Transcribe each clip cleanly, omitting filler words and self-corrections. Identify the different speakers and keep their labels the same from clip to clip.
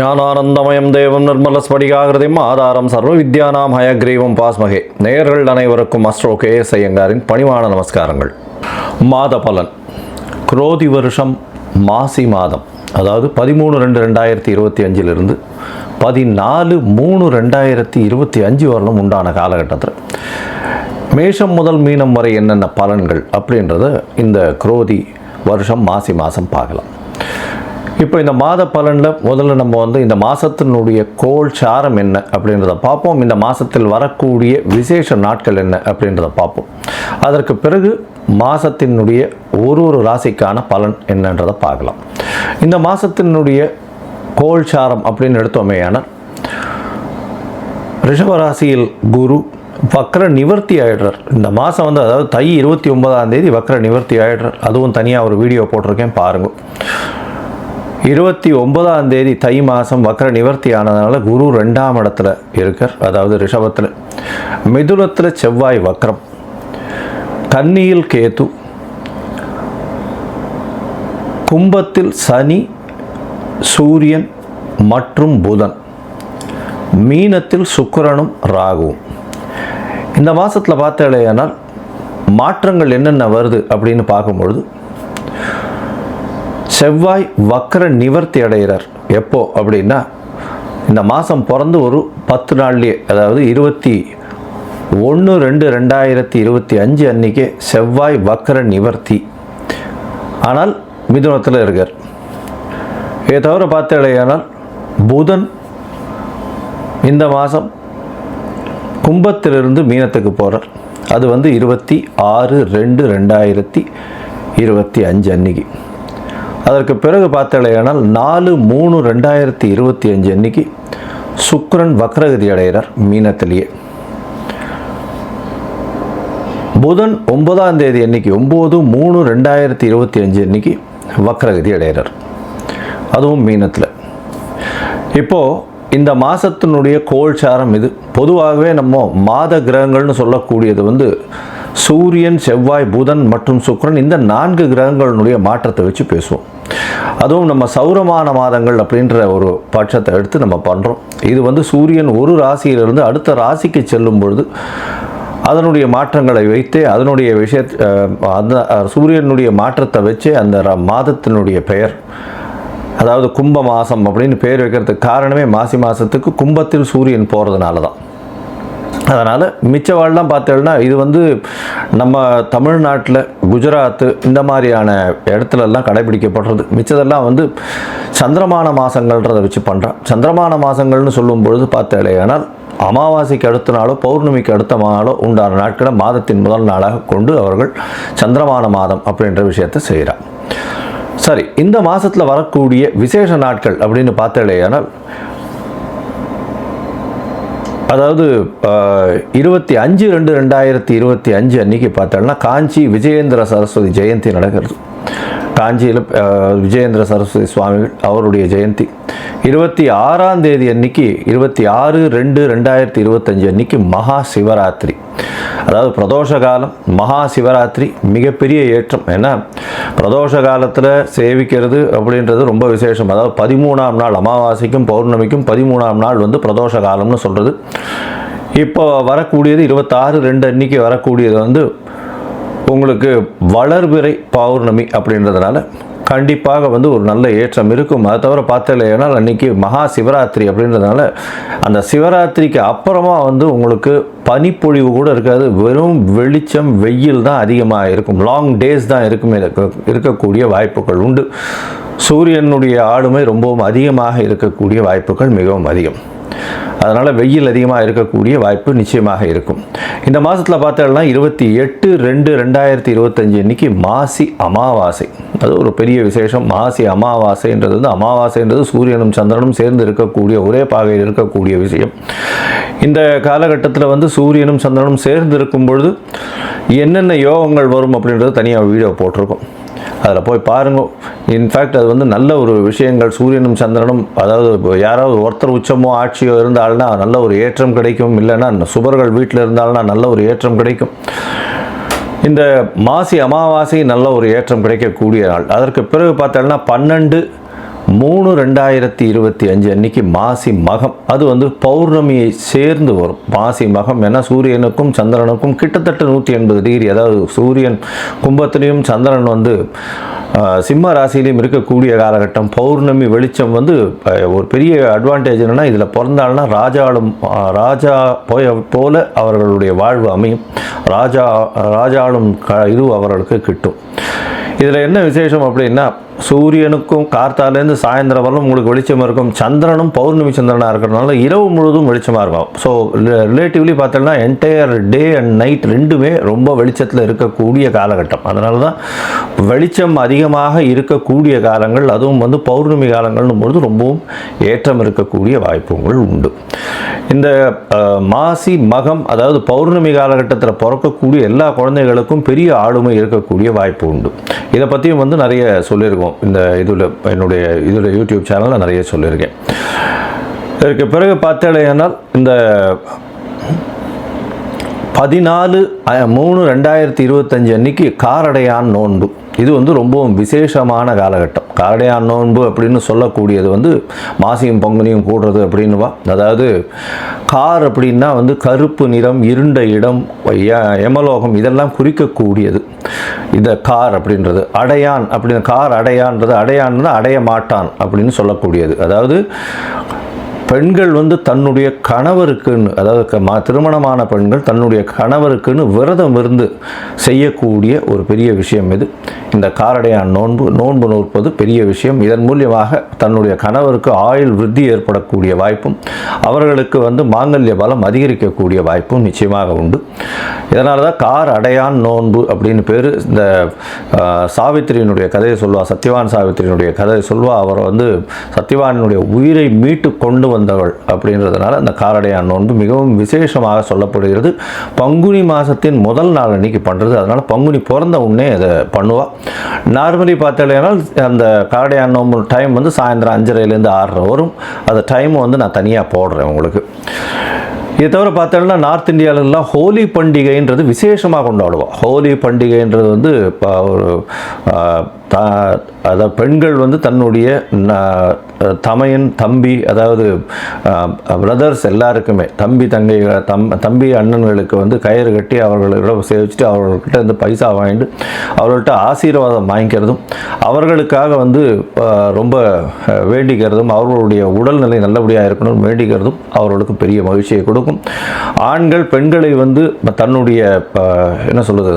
Speaker 1: ஞானானந்தமயம் தேவம் நிர்மலஸ்படிகாகிருதிம் ஆதாரம் சர்வ வித்யானாம் ஹயக்ரீவம் பாஸ்மகே. நேயர்கள் அனைவருக்கும் அஸ்ட்ரோ KS ஐயங்காரின் பணிவான நமஸ்காரங்கள். மாத பலன். குரோதி வருஷம் மாசி மாதம், அதாவது 13/2/2025 14/3/2025 வரலும் உண்டான காலகட்டத்தில் மேஷம் முதல் மீனம் வரை என்னென்ன பலன்கள் அப்படின்றத இந்த குரோதி வருஷம் மாசி மாதம் பார்க்கலாம். இப்போ இந்த மாத பலனில் முதல்ல நம்ம இந்த மாதத்தினுடைய கோள் சாரம் என்ன அப்படின்றத பார்ப்போம். இந்த மாதத்தில் வரக்கூடிய விசேஷ நாட்கள் என்ன அப்படின்றத பார்ப்போம். அதற்கு பிறகு மாதத்தினுடைய ஒரு ராசிக்கான பலன் என்னன்றதை பார்க்கலாம். இந்த மாதத்தினுடைய கோள் சாரம் அப்படின்னு எடுத்தோமேயான ரிஷபராசியில் குரு வக்ர நிவர்த்தி ஆயிடுறார். இந்த மாதம் அதாவது தை 29ஆம் தேதி வக்ர நிவர்த்தி ஆயிடுறார். அதுவும் தனியாக ஒரு வீடியோ போட்டிருக்கேன், பாருங்கள். 29ஆம் தேதி தை மாதம் வக்ர நிவர்த்தி ஆனதுனால குரு 2ஆம் இடத்துல இருக்கார், அதாவது ரிஷபத்தில். மிதுனத்தில் செவ்வாய் வக்ரம், கன்னியில் கேது, கும்பத்தில் சனி, சூரியன் மற்றும் புதன், மீனத்தில் சுக்கிரனும் ராகுவும். இந்த மாதத்தில் பார்த்தாலேயானால் மாற்றங்கள் என்னென்ன வருது அப்படின்னு பார்க்கும்பொழுது, செவ்வாய் வக்ர நிவர்த்தி அடைகிறார். எப்போ அப்படின்னா இந்த மாதம் பிறந்து ஒரு 10 நாள்லேயே, அதாவது 21/2/2025 அன்றைக்கே செவ்வாய் வக்ர நிவர்த்தி. ஆனால் மிதுனத்தில் இருக்கார். இதை தவிர பார்த்தாலேயானால் புதன் இந்த மாதம் கும்பத்திலிருந்து மீனத்துக்கு போகிறார். அது 26/2/2025 அன்னைக்கு. அதற்கு பிறகு பார்த்தாலேயானால் 4/3/2025 அன்னைக்கு சுக்கிரன் வக்ரகதி அடைகிறார் மீனத்திலேயே. புதன் 9ஆம் தேதி அன்னைக்கு 9/3/2025 அன்னைக்கு வக்ரகதி அடைகிறார், அதுவும் மீனத்தில். இப்போது இந்த மாதத்தினுடைய கோள்சாரம் இது. பொதுவாகவே நம்ம மாத கிரகங்கள்னு சொல்லக்கூடியது சூரியன், செவ்வாய், புதன் மற்றும் சுக்கிரன், இந்த 4 கிரகங்களுடைய மாற்றத்தை வச்சு பேசுவோம். அதுவும் நம்ம சௌரமான மாதங்கள் அப்படின்ற ஒரு பட்சத்தை எடுத்து நம்ம பண்ணுறோம். இது சூரியன் ஒரு ராசியிலிருந்து அடுத்த ராசிக்கு செல்லும் பொழுது அதனுடைய மாற்றங்களை வைத்தே அதனுடைய அந்த சூரியனுடைய மாற்றத்தை வச்சே அந்த மாதத்தினுடைய பெயர், அதாவது கும்ப மாதம் அப்படின்னு பேர் வைக்கிறதுக்கு காரணமே மாசி மாதத்துக்கு கும்பத்தில் சூரியன் போகிறதுனால தான். அதனால் மிச்சவாழ்லாம் பார்த்தோம்னா இது நம்ம தமிழ்நாட்டில், குஜராத்து இந்த மாதிரியான இடத்துலலாம் கடைபிடிக்கப்படுறது. மிச்சதெல்லாம் சந்திரமான மாதங்கள்ன்றதை வச்சு பண்ணுறான். சந்திரமான மாதங்கள்னு சொல்லும் பொழுது பார்த்தாலேயானால் அமாவாசைக்கு அடுத்த நாளோ பௌர்ணமிக்கு அடுத்த நாளோ உண்டான நாட்களை மாதத்தின் முதல் நாளாக கொண்டு அவர்கள் சந்திரமான மாதம் அப்படின்ற விஷயத்தை செய்கிறார். சரி, இந்த மாதத்தில் வரக்கூடிய விசேஷ நாட்கள் அப்படின்னு பார்த்தாலேயானால், அதாவது 25/2/2025 அன்றைக்கி பார்த்தோம்னா காஞ்சி விஜயேந்திர சரஸ்வதி ஜெயந்தி நடக்கிறது. காஞ்சியில் விஜயேந்திர சரஸ்வதி சுவாமிகள் அவருடைய ஜெயந்தி. 26ஆம் தேதி அன்னைக்கு 26/2/2025 அன்னைக்கு மகா சிவராத்திரி, அதாவது பிரதோஷ காலம். மகா சிவராத்திரி மிகப்பெரிய ஏற்றம். ஏன்னா பிரதோஷ காலத்தில் சேவிக்கிறது அப்படின்றது ரொம்ப விசேஷம். அதாவது 13ஆம் நாள் அமாவாசைக்கும் பௌர்ணமிக்கும் 13ஆம் நாள் பிரதோஷ காலம்னு சொல்கிறது. இப்போ வரக்கூடியது 26/2 அன்னைக்கு வரக்கூடியது உங்களுக்கு வளர்பிறை பௌர்ணமி அப்படின்றதுனால கண்டிப்பாக ஒரு நல்ல ஏற்றம் இருக்கும். அதை தவிர பார்த்தாலேனால் அன்றைக்கி மகா சிவராத்திரி அப்படின்றதுனால அந்த சிவராத்திரிக்கு அப்புறமா உங்களுக்கு பனிப்பொழிவு கூட இருக்காது. வெறும் வெளிச்சம், வெயில் தான் அதிகமாக இருக்கும். லாங் டேஸ் தான் இருக்கக்கூடிய வாய்ப்புகள் உண்டு. சூரியனுடைய ஆளுமை ரொம்பவும் அதிகமாக இருக்கக்கூடிய வாய்ப்புகள் மிகவும் அதிகம். அதனால் வெயில் அதிகமாக இருக்கக்கூடிய வாய்ப்பு நிச்சயமாக இருக்கும். இந்த மாதத்தில் பார்த்தோம்னா 28/2/2025 அன்றைக்கி மாசி அமாவாசை. அது ஒரு பெரிய விசேஷம். மாசி அமாவாசைன்றது அமாவாசைன்றது சூரியனும் சந்திரனும் சேர்ந்து இருக்கக்கூடிய ஒரே பாகையில் இருக்கக்கூடிய விஷயம். இந்த காலகட்டத்தில் சூரியனும் சந்திரனும் சேர்ந்து இருக்கும் பொழுது என்னென்ன யோகங்கள் வரும் அப்படின்றது தனியாக வீடியோ போட்டிருக்கோம், அதில் போய் பாருங்க. இன்ஃபேக்ட் அது நல்ல ஒரு விஷயங்கள். சூரியனும் சந்திரனும், அதாவது யாராவது ஒருத்தர் உச்சமோ ஆட்சியோ இருந்தால்னா நல்ல ஒரு ஏற்றம் கிடைக்கும். இல்லைன்னா சுபர்கள் வீட்டில் இருந்தால்னா நல்ல ஒரு ஏற்றம் கிடைக்கும். இந்த மாசி அமாவாசை நல்ல ஒரு ஏற்றம் கிடைக்கக்கூடிய நாள். அதற்கு பிறகு பார்த்தோம்னா 3/2025 அன்னைக்கு மாசி மகம், அது வந்து பௌர்ணமியை சேர்ந்து வரும். மாசி மகம் ஏன்னா சூரியனுக்கும் சந்திரனுக்கும் கிட்டத்தட்ட 180 டிகிரி, அதாவது சூரியன் கும்பத்திலையும் சந்திரன் வந்து சிம்ம ராசியிலையும் இருக்கக்கூடிய காலகட்டம். பௌர்ணமி வெளிச்சம் வந்து ஒரு பெரிய அட்வான்டேஜ் என்னென்னா, இதில் பிறந்தாள்னா ராஜா போல அவர்களுடைய வாழ்வு அமையும். ராஜாளும் இது அவர்களுக்கு கிட்டும். இதில் என்ன விசேஷம் அப்படின்னா, சூரியனுக்கும் கார்த்தாலேருந்து சாயந்தரம் வரலும் உங்களுக்கு வெளிச்சமாக இருக்கும். சந்திரனும் பௌர்ணமி சந்திரனாக இருக்கிறதுனால இரவு முழுவதும் வெளிச்சமாக இருக்கும். ஸோ ரிலேட்டிவ்லி பார்த்தோம்னா என்டையர் டே அண்ட் நைட் ரெண்டுமே ரொம்ப வெளிச்சத்தில் இருக்கக்கூடிய காலகட்டம். அதனால தான் வெளிச்சம் அதிகமாக இருக்கக்கூடிய காலங்கள், அதுவும் வந்து பௌர்ணமி காலங்கள்னும் பொழுது ரொம்பவும் ஏற்றம் இருக்கக்கூடிய வாய்ப்புகள் உண்டு. இந்த மாசி மகம், அதாவது பௌர்ணமி காலகட்டத்தில் பிறக்கக்கூடிய எல்லா குழந்தைகளுக்கும் பெரிய ஆளுமை இருக்கக்கூடிய வாய்ப்பு உண்டு. இதை பற்றியும் வந்து நிறைய சொல்லியிருக்கோம். இந்த என்னுடைய யூடியூப் சேனலில் நிறைய சொல்லியிருக்கேன். இதற்கு பிறகு பார்த்தேனால் இந்த 14/3/2025 அன்னைக்கு காரடையான் நோன்பு, இது வந்து ரொம்பவும் விசேஷமான காலகட்டம். காரடையான் நோன்பு அப்படின்னு சொல்லக்கூடியது வந்து மாசியும் பங்குனியும் கூடுறது அப்படின்னுவா. அதாவது கார் அப்படின்னா வந்து கருப்பு நிறம், இருண்ட இடம், யமலோகம் இதெல்லாம் குறிக்கக்கூடியது இந்த கார் அப்படின்றது. அடையான் அப்படின்னு, கார் அடையான்றது, அடையான்னு அடைய மாட்டான் அப்படின்னு சொல்லக்கூடியது. அதாவது பெண்கள் வந்து தன்னுடைய கணவருக்குன்னு, அதாவது திருமணமான பெண்கள் தன்னுடைய கணவருக்குன்னு விரதம் இருந்து செய்யக்கூடிய ஒரு பெரிய விஷயம் இது. இந்த காரடையான் நோன்பு நோற்பது பெரிய விஷயம். இதன் மூலியமாக தன்னுடைய கணவருக்கு ஆயுள் விருத்தி ஏற்படக்கூடிய வாய்ப்பும், அவர்களுக்கு வந்து மாங்கல்ய பலம் அதிகரிக்கக்கூடிய வாய்ப்பும் நிச்சயமாக உண்டு. இதனால தான் கார் அடையான் நோன்பு அப்படின்னு பேர். இந்த சாவித்திரியினுடைய கதையை சொல்வா, சத்யவான் சாவித்திரியினுடைய கதையை சொல்வா. அவர் வந்து சத்யவானுடைய உயிரை மீட்டு கொண்டு வந்தவள் அப்படின்றதுனால அந்த காரடையான் நோன்பு மிகவும் விசேஷமாக சொல்லப்படுகிறது. பங்குனி மாதத்தின் முதல் நாள் அன்னைக்கு பண்ணுறது. அதனால் பங்குனி பிறந்த உடனே அதை பண்ணுவாள். நார்மலி பார்த்தாலேனால் அந்த காரடையான் நோன்பு டைம் வந்து சாயந்தரம் 5:30லேருந்து 6:30 வரும். அந்த டைம் வந்து நான் தனியாக போடுறேன் உங்களுக்கு. இதை தவிர பார்த்தோம்னா நார்த் இந்தியாவிலலாம் ஹோலி பண்டிகைன்றது விசேஷமாக கொண்டாடுவோம். ஹோலி பண்டிகைன்றது வந்து ஒரு அதாவது பெண்கள் வந்து தன்னுடைய தமையன் தம்பி, அதாவது பிரதர்ஸ் எல்லாருக்குமே, தம்பி அண்ணன்களுக்கு வந்து கயிறு கட்டி அவர்களிடம் சேவிச்சுட்டு அவர்கள்கிட்ட வந்து பைசா வாங்கிட்டு அவர்கள்ட்ட ஆசீர்வாதம் வாங்கிக்கிறதும், அவர்களுக்காக வந்து ரொம்ப வேண்டிக்கிறதும், அவர்களுடைய உடல்நிலை நல்லபடியாக இருக்கணும்னு வேண்டிக்கிறதும் அவர்களுக்கு பெரிய மகிழ்ச்சியை கொடுக்கும். ஆண்கள் பெண்களை வந்து தன்னுடைய என்ன சொல்வது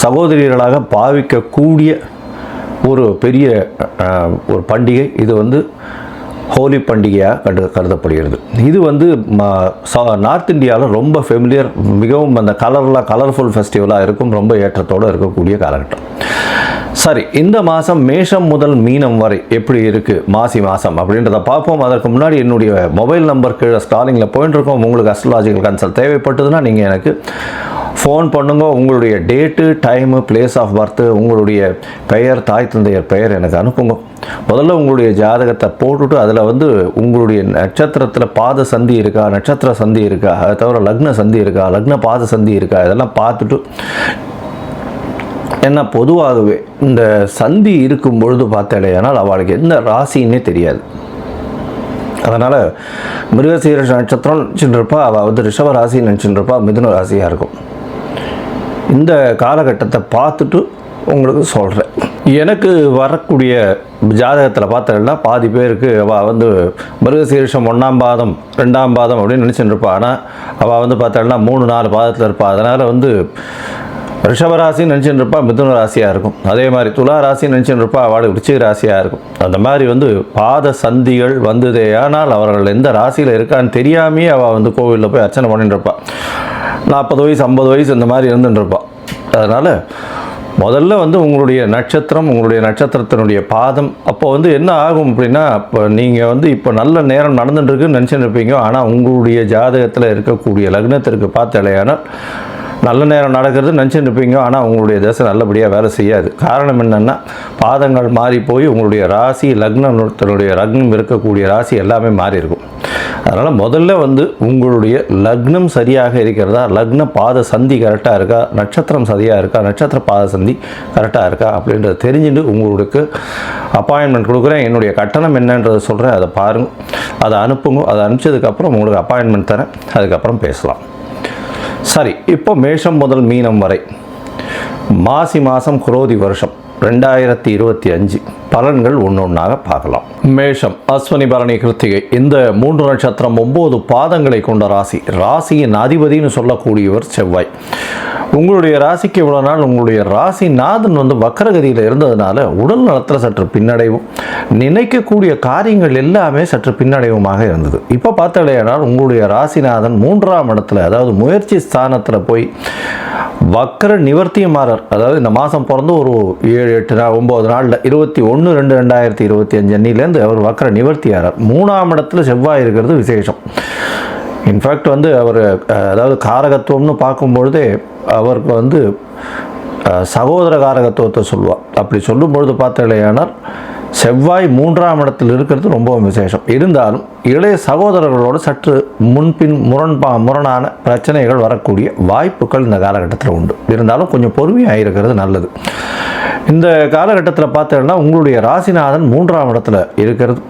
Speaker 1: சகோதரிகளாக பாவிக்கக்கூடிய ஒரு பெரிய ஒரு பண்டிகை. இது வந்து ஹோலி பண்டிகையாக கருதப்படுகிறது. இது வந்து நார்த் இந்தியாவில் ரொம்ப ஃபெமிலியர், மிகவும் அந்த கலர்ஃபுல் ஃபெஸ்டிவலாக இருக்கும், ரொம்ப ஏற்றத்தோடு இருக்கக்கூடிய காலகட்டம். சரி, இந்த மாதம் மேஷம் முதல் மீனம் வரை எப்படி இருக்குது மாசி மாதம் அப்படின்றத பார்ப்போம். அதற்கு முன்னாடி என்னுடைய மொபைல் நம்பர் கீழே ஸ்டாலிங்கில் போயிட்டு இருக்கோம். உங்களுக்கு அஸ்ட்ராலஜிக்கல் கன்சல்ட் தேவைப்பட்டதுன்னா நீங்கள் எனக்கு ஃபோன் பண்ணுங்க. உங்களுடைய date, time, place of birth, உங்களுடைய பெயர், தாய் தந்தையர் பெயர் எனக்கு அனுப்புங்க. முதல்ல உங்களுடைய ஜாதகத்தை போட்டுட்டு அதில் வந்து உங்களுடைய நட்சத்திரத்தில் பாத சந்தி இருக்கா, நட்சத்திர சந்தி இருக்கா, அதை தவிர லக்ன சந்தி இருக்கா, லக்ன பாத சந்தி இருக்கா, இதெல்லாம் பார்த்துட்டு, ஏன்னா பொதுவாகவே இந்த சந்தி இருக்கும் பொழுது பார்த்தாலேயானால் அவளுக்கு எந்த ராசின்னே தெரியாது. அதனால் மிருகசீரிஷ நட்சத்திரம் நினச்சிட்டுருப்பா, அவள் வந்து ரிஷப ராசி நினச்சிட்டுருப்பா, மிதுன ராசியாக இருக்கும். இந்த காலகட்டத்தை பார்த்துட்டு உங்களுக்கு சொல்கிறேன். எனக்கு வரக்கூடிய ஜாதகத்தில் பார்த்தா பாதி பேருக்கு அவள் வந்து மிருகசீரிஷம் 1ஆம் பாதம் 2ஆம் பாதம் அப்படின்னு நினச்சிட்டு இருப்பா. ஆனால் அவள் வந்து பார்த்தாள்னா 3-4 பாதத்தில் இருப்பாள். அதனால் வந்து ரிஷபராசி நினச்சிட்டு இருப்பா, மிதுன ராசியாக இருக்கும். அதே மாதிரி துலா ராசி நினச்சிட்டு இருப்பா, அவளுக்கு விருச்சிக ராசியாக இருக்கும். அந்த மாதிரி வந்து பாத சந்திகள் வந்ததே ஆனால் அவர்கள் எந்த ராசியில் இருக்கான்னு தெரியாமையே அவள் வந்து கோவிலில் போய் அர்ச்சனை பண்ணிட்டு இருப்பாள். 40 வயசு 50 வயசு இந்த மாதிரி இருந்துட்டு இருப்பாள். அதனால் முதல்ல வந்து உங்களுடைய நட்சத்திரம், உங்களுடைய நட்சத்திரத்தினுடைய பாதம், அப்போ வந்து என்ன ஆகும் அப்படின்னா, இப்போ நீங்கள் வந்து இப்போ நல்ல நேரம் நடந்துட்டுருக்குன்னு நினச்சிட்டு இருப்பீங்க. ஆனால் உங்களுடைய ஜாதகத்தில் இருக்கக்கூடிய லக்னத்திற்கு பார்த்தாலேயானால் நல்ல நேரம் நடக்கிறது நினச்சிட்டு இருப்பீங்க. ஆனால் உங்களுடைய தசை நல்லபடியாக வேலை செய்யாது. காரணம் என்னென்னா, பாதங்கள் மாறி போய் உங்களுடைய ராசி, லக்னத்தினுடைய லக்னம் இருக்கக்கூடிய ராசி எல்லாமே மாறி இருக்கும். அதனால் முதல்ல வந்து உங்களுடைய லக்னம் சரியாக இருக்கிறதா, லக்ன பாத சந்தி கரெக்டாக இருக்கா, நட்சத்திரம் சரியாக இருக்கா, நட்சத்திர பாத சந்தி கரெக்டாக இருக்கா அப்படின்றத தெரிஞ்சுட்டு உங்களுக்கு அப்பாயின்மெண்ட் கொடுக்குறேன். என்னுடைய கட்டணம் என்னன்றதை சொல்கிறேன், அதை பாருங்கள், அதை அனுப்புங்க. அதை அனுப்பிச்சதுக்கப்புறம் உங்களுக்கு அப்பாயின்மெண்ட் தரேன், அதுக்கப்புறம் பேசலாம். சரி, இப்போ மேஷம் முதல் மீனம் வரை மாசி மாதம் குரோதி வருஷம் 2025 பலன்கள் ஒன்றொன்றாக பார்க்கலாம். மேஷம், அஸ்வினி பரணி கிருத்திகை, இந்த 3 நட்சத்திரம் 9 பாதங்களை கொண்ட ராசி. ராசியின் அதிபதினு சொல்லக்கூடியவர் செவ்வாய். உங்களுடைய ராசிக்கு இவ்வளோ நாள் உங்களுடைய ராசிநாதன் வந்து வக்கரகதியில் இருந்ததுனால உடல் நலத்தில் சற்று பின்னடைவும், நினைக்கக்கூடிய காரியங்கள் எல்லாமே சற்று பின்னடைவுமாக இருந்தது. இப்போ பார்த்தாலேனால் உங்களுடைய ராசிநாதன் 3ஆம் இடத்துல, அதாவது முயற்சி ஸ்தானத்தில் போய் வக்கர நிவர்த்தியமாறார். அதாவது இந்த மாதம் பிறந்து ஒரு 7-8-9 நாளில் 21/2/2025 அன்னிலேருந்து அவர் வக்கர நிவர்த்தியாரார். 3ஆம் இடத்துல செவ்வாய் இருக்கிறது விசேஷம். இன்ஃபேக்ட் வந்து அவர் அதாவது காரகத்துவம்னு பார்க்கும்பொழுதே அவருக்கு வந்து சகோதர காரகத்துவத்தை சொல்லுவார். அப்படி சொல்லும்பொழுது பார்த்தாலேயானால் செவ்வாய் 3ஆம் இடத்தில் இருக்கிறது ரொம்ப விசேஷம். இருந்தாலும் இளைய சகோதரர்களோடு சற்று முன்பின் முரணான பிரச்சனைகள் வரக்கூடிய வாய்ப்புகள் இந்த காலகட்டத்தில் உண்டு. இருந்தாலும் கொஞ்சம் பொறுமையாக இருக்கிறது நல்லது. இந்த காலகட்டத்தில் பார்த்தோன்னா உங்களுடைய ராசிநாதன் 3ஆம் இடத்துல இருக்கிறது,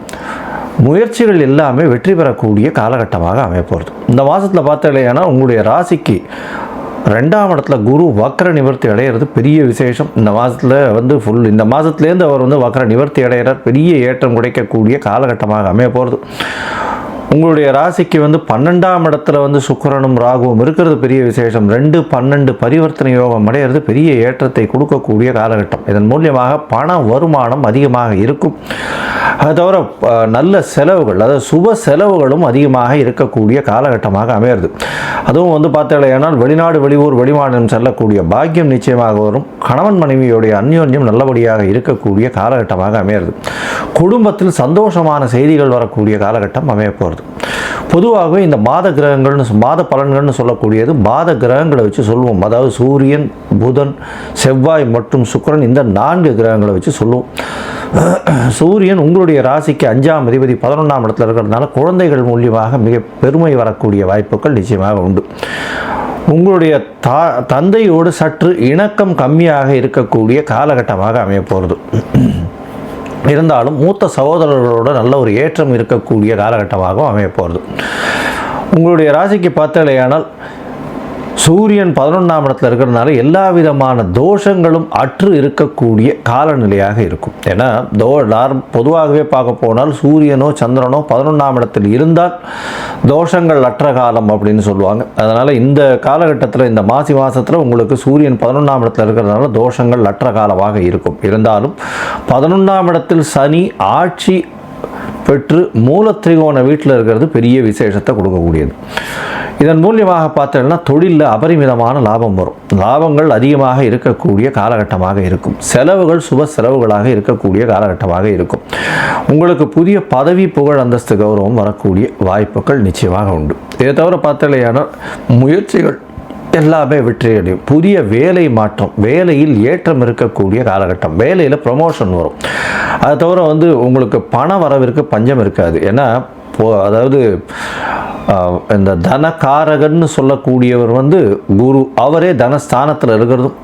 Speaker 1: முயற்சிகள் எல்லாமே வெற்றி பெறக்கூடிய காலகட்டமாக அமையப்போகிறது. இந்த மாதத்தில் பார்த்தீங்கன்னா உங்களுடைய ராசிக்கு 2ஆம் இடத்துல குரு வக்கர நிவர்த்தி அடைகிறது பெரிய விசேஷம். இந்த மாதத்தில் வந்து இந்த மாதத்துலேருந்து அவர் வந்து வக்கர நிவர்த்தி அடைகிறார். பெரிய ஏற்றம் கிடைக்கக்கூடிய காலகட்டமாக அமைய போகிறது. உங்களுடைய ராசிக்கு வந்து 12ஆம் இடத்துல வந்து சுக்கிரனும் ராகுவும் இருக்கிறது பெரிய விசேஷம். 2-12 பரிவர்த்தனை யோகம் அடைகிறது பெரிய ஏற்றத்தை கொடுக்கக்கூடிய காலகட்டம். இதன் மூலியமாக பண வருமானம் அதிகமாக இருக்கும். அது தவிர நல்ல செலவுகள், அதாவது சுப செலவுகளும் அதிகமாக இருக்கக்கூடிய காலகட்டமாக அமையிறது. அதுவும் வந்து பார்த்தாலேயானால் வெளிநாடு வெளியூர் வெளிமாநிலம் செல்லக்கூடிய பாக்கியம் நிச்சயமாக வரும். கணவன் மனைவியோடைய அந்யோன்யம் நல்லபடியாக இருக்கக்கூடிய காலகட்டமாக அமையிறது. குடும்பத்தில் சந்தோஷமான செய்திகள் வரக்கூடிய காலகட்டம் அமைய போகிறது. பொதுவாகவே இந்த மாத கிரகங்கள்னு மாத பலன்கள்னு சொல்லக்கூடியது மாத கிரகங்களை வச்சு சொல்லுவோம். அதாவது சூரியன், புதன், செவ்வாய் மற்றும் சுக்கிரன், இந்த 4 கிரகங்களை வச்சு சொல்லுவோம். சூரியன் உங்களுடைய ராசிக்கு 5ஆம் அதிபதி 11ஆம் இடத்துல இருக்கிறதுனால குழந்தைகள் மூலியமாக மிக பெருமை வரக்கூடிய வாய்ப்புகள் நிச்சயமாக உண்டு. உங்களுடைய தந்தையோடு சற்று இணக்கம் கம்மியாக இருக்கக்கூடிய காலகட்டமாக அமைய போகிறது. இருந்தாலும் மூத்த சகோதரர்களோட நல்ல ஒரு ஏற்றம் இருக்கக்கூடிய காலகட்டமாகவும் அமைய போகிறது. உங்களுடைய ராசிக்கு பார்த்தாலேயானால் சூரியன் 11ஆம் இடத்துல இருக்கிறதுனால எல்லா விதமான தோஷங்களும் அற்று இருக்கக்கூடிய காலநிலையாக இருக்கும். ஏன்னா பொதுவாகவே பார்க்க போனால் சூரியனோ சந்திரனோ 11ஆம் இடத்தில் இருந்தால் தோஷங்கள் அற்ற காலம் அப்படின்னு சொல்லுவாங்க. அதனால் இந்த காலகட்டத்தில் இந்த மாசி மாதத்தில் உங்களுக்கு சூரியன் 11ஆம் இடத்துல இருக்கிறதுனால தோஷங்கள் அற்ற காலமாக இருக்கும். இருந்தாலும் 11ஆம் இடத்தில் சனி ஆட்சி பெற்று மூலத்திரிகோண வீட்டில் இருக்கிறது பெரிய விசேஷத்தை கொடுக்கக்கூடியது. இதன் மூலியமாக பார்த்தோம்னா தொழிலில் அபரிமிதமான லாபம் வரும். லாபங்கள் அதிகமாக இருக்கக்கூடிய காலகட்டமாக இருக்கும். செலவுகள் சுப செலவுகளாக இருக்கக்கூடிய காலகட்டமாக இருக்கும். உங்களுக்கு புதிய பதவி, புகழ், அந்தஸ்து, கௌரவம் வரக்கூடிய வாய்ப்புகள் நிச்சயமாக உண்டு. இதை தவிர பார்த்தலையான முயற்சிகள் எல்லாமே வெற்றியடையும். புதிய வேலை மாற்றம், வேலையில் ஏற்றம் இருக்கக்கூடிய காலகட்டம். வேலையில் ப்ரமோஷன் வரும். அதை தவிர வந்து உங்களுக்கு பண வரவிற்கு பஞ்சம் இருக்காது. ஏன்னா அதாவது இந்த தனகாரகன்னு சொல்லக்கூடியவர் வந்து குரு, அவரே தனஸ்தானத்தில் இருக்கிறதும்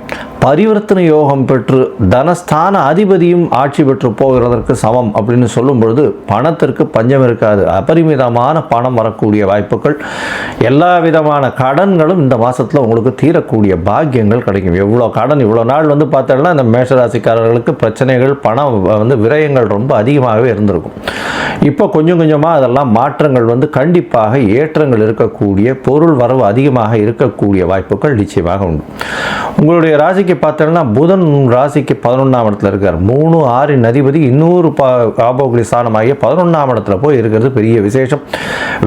Speaker 1: பரிவர்த்தனை யோகம் பெற்று தனஸ்தான அதிபதியும் ஆட்சி பெற்று போகிறதற்கு சமம் அப்படின்னு சொல்லும் பொழுது பணத்திற்கு பஞ்சம் இருக்காது. அபரிமிதமான பணம் வரக்கூடிய வாய்ப்புகள், எல்லா விதமான கடன்களும் இந்த மாதத்தில் உங்களுக்கு தீரக்கூடிய பாக்கியங்கள் கிடைக்கும். எவ்வளோ கடன் இவ்வளோ நாள் வந்து பார்த்தோம்னா இந்த மேஷராசிக்காரர்களுக்கு பிரச்சனைகள், பணம் வந்து விரயங்கள் ரொம்ப அதிகமாகவே இருந்திருக்கும். இப்போ கொஞ்சம் கொஞ்சமாக அதெல்லாம் மாற்றங்கள் வந்து கண்டிப்பாக ஏற்றங்கள் இருக்கக்கூடிய, பொருள் வரவு அதிகமாக இருக்கக்கூடிய வாய்ப்புகள் நிச்சயமாக உண்டு. உங்களுடைய ராசிக்கு பார்த்தோம்னா புதன் ராசிக்கு 11ஆம் இடத்துல இருக்கார். 3-6 அதிபதி இன்னொரு காபோகுலி ஸ்தானமாகிய 11ஆம் இடத்துல போய் இருக்கிறது பெரிய விசேஷம்.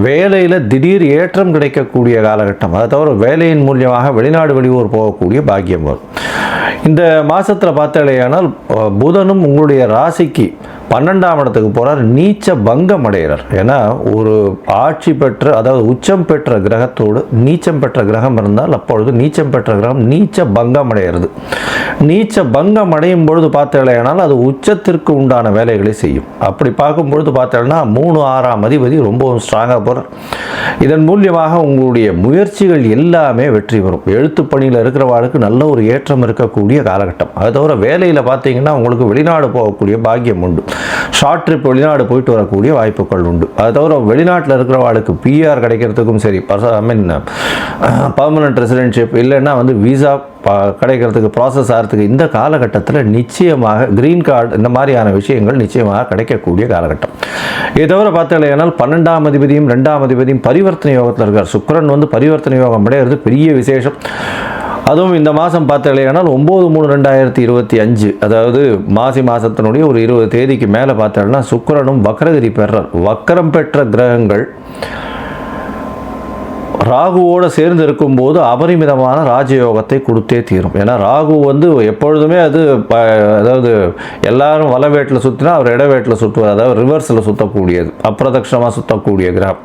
Speaker 1: வேலையில் திடீர் ஏற்றம் கிடைக்கக்கூடிய காலகட்டம். அதை தவிர வேலையின் மூலியமாக வெளிநாடு வெளியூர் போகக்கூடிய பாக்கியம் வரும். இந்த மாதத்தில் பார்த்தாலேயானால் புதனும் உங்களுடைய ராசிக்கு 12ஆம் இடத்துக்கு போகிறார், நீச்ச பங்கம் அடைகிறார். ஏன்னா ஒரு ஆட்சி பெற்ற, அதாவது உச்சம் பெற்ற கிரகத்தோடு நீச்சம் பெற்ற கிரகம் இருந்தால் அப்பொழுது நீச்சம் பெற்ற கிரகம் நீச்ச பங்கம் அடைகிறது. நீச்ச பங்கம் அடையும் பொழுது பார்த்தேனால் அது உச்சத்திற்கு உண்டான வேலைகளை செய்யும். அப்படி பார்க்கும்பொழுது பார்த்தேன்னா 3 6ஆம் அதிபதி ரொம்பவும் ஸ்ட்ராங்காக போகிறார். இதன் மூலியமாக உங்களுடைய முயற்சிகள் எல்லாமே வெற்றி பெறும். எழுத்து பணியில் இருக்கிறவாளுக்கு நல்ல ஒரு ஏற்றம் இருக்கக்கூடிய காலகட்டம். அது தவிர வேலையில் பார்த்தீங்கன்னா உங்களுக்கு வெளிநாடு போகக்கூடிய பாக்கியம் உண்டு. ஷார்ட் ட்ரிப் வெளிநாடு போயிட்டு வரக்கூடிய வாய்ப்புகள் உண்டு. அது தவிர வெளிநாட்டில் இருக்கிறவாளுக்கு பிஆர் கிடைக்கிறதுக்கும் சரி, பர்மனன்ட் ரெசிடென்ஷிப் இல்லைன்னா விசா கிடைக்கிறதுக்கு ப்ராசஸ் ஆகிறதுக்கு இந்த காலகட்டத்தில் நிச்சயமாக கிரீன் கார்டு இந்த மாதிரியான விஷயங்கள் நிச்சயமாக கிடைக்கக்கூடிய காலகட்டம். இதை தவிர பார்த்தீங்கன்னா 12ஆம் அதிபதியும் 2ஆம் அதிபதியும் பரிவர்த்தனை யோகத்தில் இருக்கார். சுக்கிரன் பரிவர்த்தனை யோகம் அடைகிறது பெரிய விசேஷம். அதுவும் இந்த மாதம் பார்த்தீங்கன்னா 9/3/2025, அதாவது மாசி மாதத்தினுடைய ஒரு 20 தேதிக்கு மேலே பார்த்தீங்கன்னா சுக்கிரனும் வக்ரகதி பெறார். வக்ரம் பெற்ற கிரகங்கள் ராகுவோடு சேர்ந்து இருக்கும்போது அபரிமிதமான ராஜயோகத்தை கொடுத்தே தீரும். ஏன்னா ராகு எப்பொழுதுமே அதாவது எல்லாரும் வலவேட்டில் சுற்றினா அவர் இடவேட்டில் சுற்றுவார், அதாவது ரிவர்ஸில் சுற்றக்கூடியது, அப்பிரதட்சமாக சுற்றக்கூடிய கிரகம்.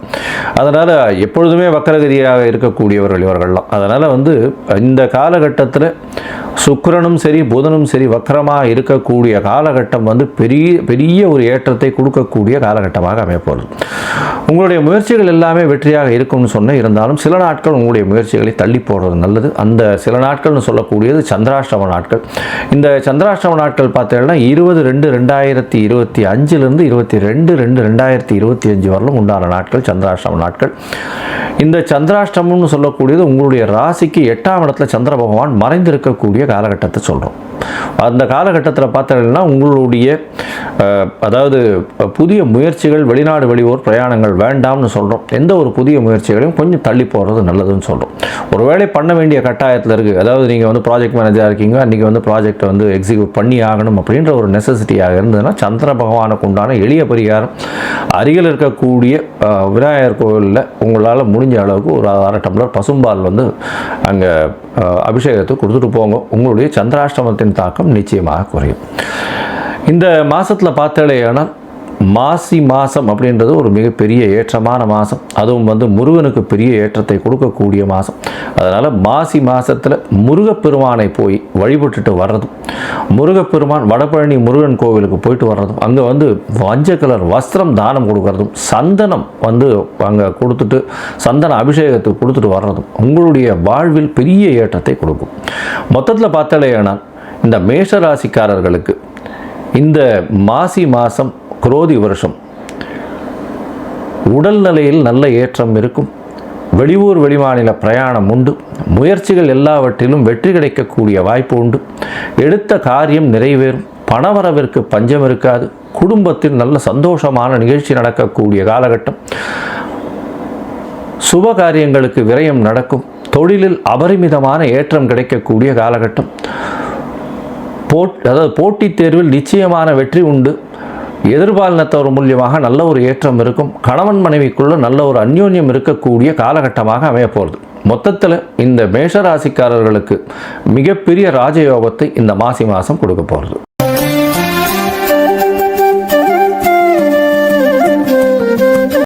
Speaker 1: அதனால் எப்பொழுதுமே வக்கரகதியாக இருக்கக்கூடியவர்கள் இவர்கள்லாம். அதனால் இந்த காலகட்டத்தில் சுக்கிரனும் சரி புதனும் சரி வக்கரமாக இருக்கக்கூடிய காலகட்டம் பெரிய ஒரு ஏற்றத்தை கொடுக்கக்கூடிய காலகட்டமாக அமையப்போகிறது. உங்களுடைய முயற்சிகள் எல்லாமே வெற்றியாக இருக்கும்னு சொன்ன இருந்தாலும் சில நாட்கள் உங்களுடைய முயற்சிகளை தள்ளி போடுறது நல்லது. அந்த சில நாட்கள்னு சொல்லக்கூடியது சந்திராஷ்டம நாட்கள். இந்த சந்திராஷ்டம நாட்கள் பார்த்தீங்கன்னா 20/2/2025 22/2/2025 வரலும் உண்டான நாட்கள் சந்திராஷ்டம நாட்கள். இந்த சந்திராஷ்டமம்னு சொல்லக்கூடியது உங்களுடைய ராசிக்கு 8ஆம் இடத்துல சந்திர பகவான் மறைந்திருக்கக்கூடிய காலகட்டத்தை சொல்கிறோம். அந்த காலகட்டத்தில் பார்த்தீங்கன்னா உங்களுடைய அதாவது புதிய முயற்சிகள், வெளிநாடு வெளியூர் பிரயாணங்கள் வேண்டாம்னு சொல்கிறோம். எந்த ஒரு புதிய முயற்சிகளையும் கொஞ்சம் தள்ளி போகிறது நல்லதுன்னு சொல்கிறோம். ஒருவேளை பண்ண வேண்டிய கட்டாயத்தில் இருக்குது, அதாவது நீங்கள் ப்ராஜெக்ட் மேனேஜராக இருக்கீங்க, அன்றைக்கி ப்ராஜெக்டை எக்ஸிக்யூட் பண்ணி ஆகணும் அப்படின்ற ஒரு நெசசிட்டியாக இருந்ததுன்னா சந்திர பகவானுக்கு உண்டான எளிய பரிகாரம் அருகில் இருக்கக்கூடிய விநாயகர் கோவிலில் உங்களால் முடிஞ்ச அளவுக்கு ஒரு 1/2 டம்ளர் பசும்பால் அங்கே அபிஷேகத்தை கொடுத்துட்டு போங்க. உங்களுடைய சந்திராஷ்டமத்தின் தாக்கம் நிச்சயமாக குறையும். இந்த மாதத்தில் பார்த்தேனால் மாசி மாதம் அப்படின்றது ஒரு மிகப்பெரிய ஏற்றமான மாதம். அதுவும் முருகனுக்கு பெரிய ஏற்றத்தை கொடுக்கக்கூடிய மாதம். அதனால் மாசி மாதத்தில் முருகப்பெருமானை போய் வழிபட்டுட்டு வர்றதும், முருகப்பெருமான் வடபழனி முருகன் கோவிலுக்கு போயிட்டு வர்றதும், அங்கே மஞ்சள் கலர் வஸ்திரம் தானம் கொடுக்கறதும், சந்தனம் அங்கே கொடுத்துட்டு சந்தன அபிஷேகத்துக்கு கொடுத்துட்டு வர்றதும் உங்களுடைய வாழ்வில் பெரிய ஏற்றத்தை கொடுக்கும். மொத்தத்தில் பார்த்தேனால் இந்த மேஷராசிக்காரர்களுக்கு இந்த மாசி மாதம் குரோதி வருஷம் உடல்நிலையில் நல்ல ஏற்றம் இருக்கும். வெளியூர் வெளிமாநில பிரயாணம் உண்டு. முயற்சிகள் எல்லாவற்றிலும் வெற்றி கிடைக்கக்கூடிய வாய்ப்பு உண்டு. எடுத்த காரியம் நிறைவேறும். பணவரவிற்கு பஞ்சம் இருக்காது. குடும்பத்தில் நல்ல சந்தோஷமான நிகழ்ச்சி நடக்கக்கூடிய காலகட்டம். சுப காரியங்களுக்கு விரயம் நடக்கும். தொழிலில் அபரிமிதமான ஏற்றம் கிடைக்கக்கூடிய காலகட்டம். அதாவது போட்டித் தேர்வில் நிச்சயமான வெற்றி உண்டு. எதிர்பாலினத்தவர் மூலியமாக நல்ல ஒரு ஏற்றம் இருக்கும். கணவன் மனைவிக்குள்ள நல்ல ஒரு அந்யோன்யம் இருக்கக்கூடிய காலகட்டமாக அமையப்போகிறது. மொத்தத்தில் இந்த மேஷராசிக்காரர்களுக்கு மிகப்பெரிய ராஜயோகத்தை இந்த மாசி மாதம் கொடுக்க போகிறது.